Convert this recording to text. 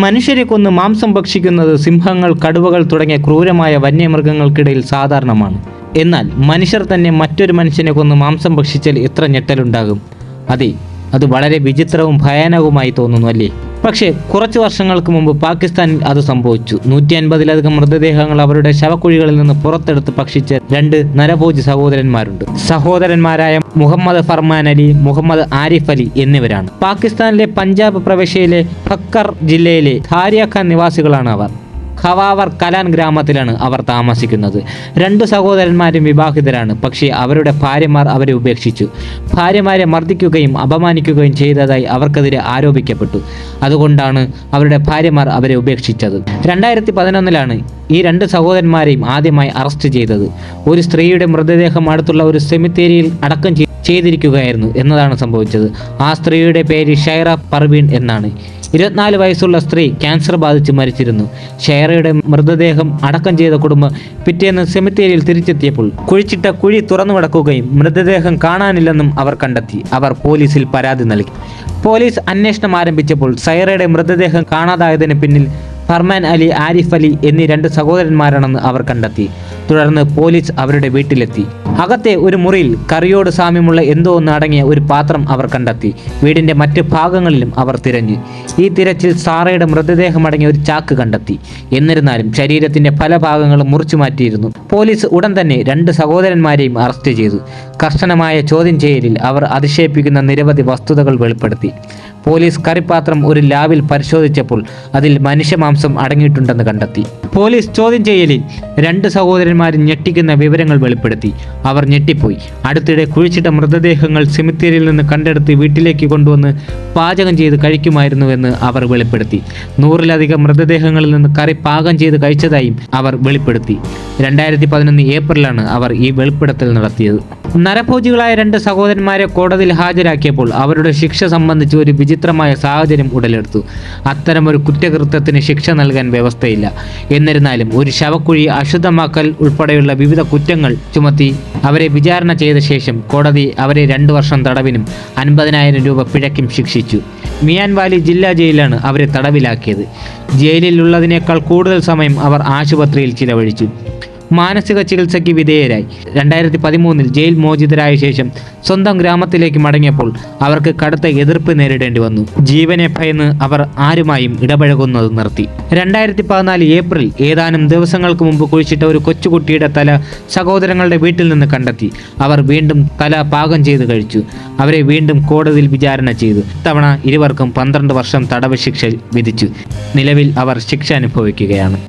മനുഷ്യരെ കൊന്ന് മാംസം ഭക്ഷിക്കുന്നത് സിംഹങ്ങൾ, കടുവകൾ തുടങ്ങിയ ക്രൂരമായ വന്യമൃഗങ്ങൾക്കിടയിൽ സാധാരണമാണ്. എന്നാൽ മനുഷ്യർ തന്നെ മറ്റൊരു മനുഷ്യനെ കൊന്ന് മാംസം ഭക്ഷിച്ചാൽ എത്ര ഞെട്ടലുണ്ടാകും. അതെ, അത് വളരെ വിചിത്രവും ഭയാനകവുമായി തോന്നുന്നു, അല്ലേ? പക്ഷേ കുറച്ച് വർഷങ്ങൾക്ക് മുമ്പ് പാകിസ്ഥാനിൽ അത് സംഭവിച്ചു. 150-ലധികം മൃതദേഹങ്ങൾ അവരുടെ ശവക്കുഴികളിൽ നിന്ന് പുറത്തെടുത്ത് ഭക്ഷിച്ച 2 നരഭോജി സഹോദരന്മാരുണ്ട്. സഹോദരന്മാരായ മുഹമ്മദ് ഫർമാൻ അലി, മുഹമ്മദ് ആരിഫ് അലി എന്നിവരാണ്. പാകിസ്ഥാനിലെ പഞ്ചാബ് പ്രവിശ്യയിലെ ഖക്കർ ജില്ലയിലെ ധാരിയ നിവാസികളാണ് അവർ. ഖവാവർ കലാൻ ഗ്രാമത്തിലാണ് അവർ താമസിക്കുന്നത്. 2 സഹോദരന്മാരും വിവാഹിതരാണ്. പക്ഷേ അവരുടെ ഭാര്യമാർ അവരെ ഉപേക്ഷിച്ചു. ഭാര്യമാരെ മർദ്ദിക്കുകയും അപമാനിക്കുകയും ചെയ്തതായി അവർക്കെതിരെ ആരോപിക്കപ്പെട്ടു. അതുകൊണ്ടാണ് അവരുടെ ഭാര്യമാർ അവരെ ഉപേക്ഷിച്ചത്. 2011-ലാണ് ഈ 2 സഹോദരന്മാരെയും ആദ്യമായി അറസ്റ്റ് ചെയ്തത്. ഒരു സ്ത്രീയുടെ മൃതദേഹം അടുത്തുള്ള ഒരു സെമിത്തേരിയിൽ അടക്കം ചെയ്തിരിക്കുകയായിരുന്നു എന്നതാണ് സംഭവിച്ചത്. ആ സ്ത്രീയുടെ പേര് ഷൈറ പർവീൺ എന്നാണ്. 24 വയസ്സുള്ള സ്ത്രീ ക്യാൻസർ ബാധിച്ച് മരിച്ചിരുന്നു. ഷൈറയുടെ മൃതദേഹം അടക്കം ചെയ്ത കുടുംബം പിറ്റേന്ന് സെമിത്തേരിയിൽ തിരിച്ചെത്തിയപ്പോൾ കുഴിച്ചിട്ട കുഴി തുറന്നു കിടക്കുകയും മൃതദേഹം കാണാനില്ലെന്നും അവർ കണ്ടെത്തി. അവർ പോലീസിൽ പരാതി നൽകി. പോലീസ് അന്വേഷണം ആരംഭിച്ചപ്പോൾ ഷൈറയുടെ മൃതദേഹം കാണാതായതിന് പിന്നിൽ ഫർമാൻ അലി, ആരിഫ് അലി എന്നീ 2 സഹോദരന്മാരാണെന്ന് അവർ കണ്ടെത്തി. തുടർന്ന് പോലീസ് അവരുടെ വീട്ടിലെത്തി. അകത്തെ ഒരു മുറിയിൽ കറിയോട് സാമ്യമുള്ള എന്തോ ഒന്ന് അടങ്ങിയ ഒരു പാത്രം അവർ കണ്ടെത്തി. വീടിന്റെ മറ്റ് ഭാഗങ്ങളിലും അവർ തിരഞ്ഞു. ഈ തിരച്ചിൽ സാറയുടെ മൃതദേഹം അടങ്ങിയ ഒരു ചാക്ക് കണ്ടെത്തി. എന്നിരുന്നാലും ശരീരത്തിന്റെ പല ഭാഗങ്ങളും മുറിച്ചു മാറ്റിയിരുന്നു. പോലീസ് ഉടൻ തന്നെ 2 സഹോദരന്മാരെയും അറസ്റ്റ് ചെയ്തു. കർശനമായ ചോദ്യം ചെയ്യലിൽ അവർ അതിശയിപ്പിക്കുന്ന നിരവധി വസ്തുതകൾ വെളിപ്പെടുത്തി. പോലീസ് കറിപ്പാത്രം ഒരു ലാബിൽ പരിശോധിച്ചപ്പോൾ അതിൽ മനുഷ്യമാംസം അടങ്ങിയിട്ടുണ്ടെന്ന് കണ്ടെത്തി. പോലീസ് ചോദ്യം ചെയ്യലിൽ 2 സഹോദരന്മാരും ഞെട്ടിക്കുന്ന വിവരങ്ങൾ വെളിപ്പെടുത്തി. അവർ ഞെട്ടിപ്പോയി. അടുത്തിടെ കുഴിച്ചിട്ട മൃതദേഹങ്ങൾ സെമിത്തേരിയിൽ നിന്ന് കണ്ടെടുത്ത് വീട്ടിലേക്ക് കൊണ്ടുവന്ന് പാചകം ചെയ്ത് കഴിക്കുമായിരുന്നുവെന്ന് അവർ വെളിപ്പെടുത്തി. 100-ലധികം മൃതദേഹങ്ങളിൽ നിന്ന് കറി പാകം ചെയ്ത് കഴിച്ചതായും അവർ വെളിപ്പെടുത്തി. 2011 ഏപ്രിലാണ് അവർ ഈ വെളിപ്പെടുത്തൽ നടത്തിയത്. നരഭോജികളായ 2 സഹോദരന്മാരെ കോടതിയിൽ ഹാജരാക്കിയപ്പോൾ അവരുടെ ശിക്ഷ സംബന്ധിച്ച് ഒരു വിചിത്രമായ സാഹചര്യം ഉടലെടുത്തു. അത്തരമൊരു കുറ്റകൃത്യത്തിന് ശിക്ഷ നൽകാൻ വ്യവസ്ഥയില്ല. എന്നിരുന്നാലും ഒരു ശവക്കുഴി അശുദ്ധമാക്കൽ ഉൾപ്പെടെയുള്ള വിവിധ കുറ്റങ്ങൾ ചുമത്തി അവരെ വിചാരണ ചെയ്ത ശേഷം കോടതി അവരെ 2 വർഷം തടവിനും 50,000 രൂപ പിഴയ്ക്കും ശിക്ഷിച്ചു. മിയാൻ വാലി ജില്ലാ ജയിലിലാണ് അവരെ തടവിലാക്കിയത്. ജയിലിലുള്ളതിനേക്കാൾ കൂടുതൽ സമയം അവർ ആശുപത്രിയിൽ ചിലവഴിച്ചു. മാനസിക ചികിത്സയ്ക്ക് വിധേയരായി. 2013-ൽ ജയിൽ മോചിതരായ ശേഷം സ്വന്തം ഗ്രാമത്തിലേക്ക് മടങ്ങിയപ്പോൾ അവർക്ക് കടുത്ത എതിർപ്പ് നേരിടേണ്ടി വന്നു. ജീവനെ ഭയന്ന് അവർ ആരുമായും ഇടപഴകുന്നത് നിർത്തി. 2014 ഏപ്രിൽ ഏതാനും ദിവസങ്ങൾക്ക് മുമ്പ് കുഴിച്ചിട്ട ഒരു കൊച്ചുകുട്ടിയുടെ തല സഹോദരങ്ങളുടെ വീട്ടിൽ നിന്ന് കണ്ടെത്തി. അവർ വീണ്ടും തല പാകം ചെയ്ത് കഴിച്ചു. അവരെ വീണ്ടും കോടതിയിൽ വിചാരണ ചെയ്തു. ഇത്തവണ ഇരുവർക്കും 12 വർഷം തടവ് ശിക്ഷ വിധിച്ചു. നിലവിൽ അവർ ശിക്ഷ അനുഭവിക്കുകയാണ്.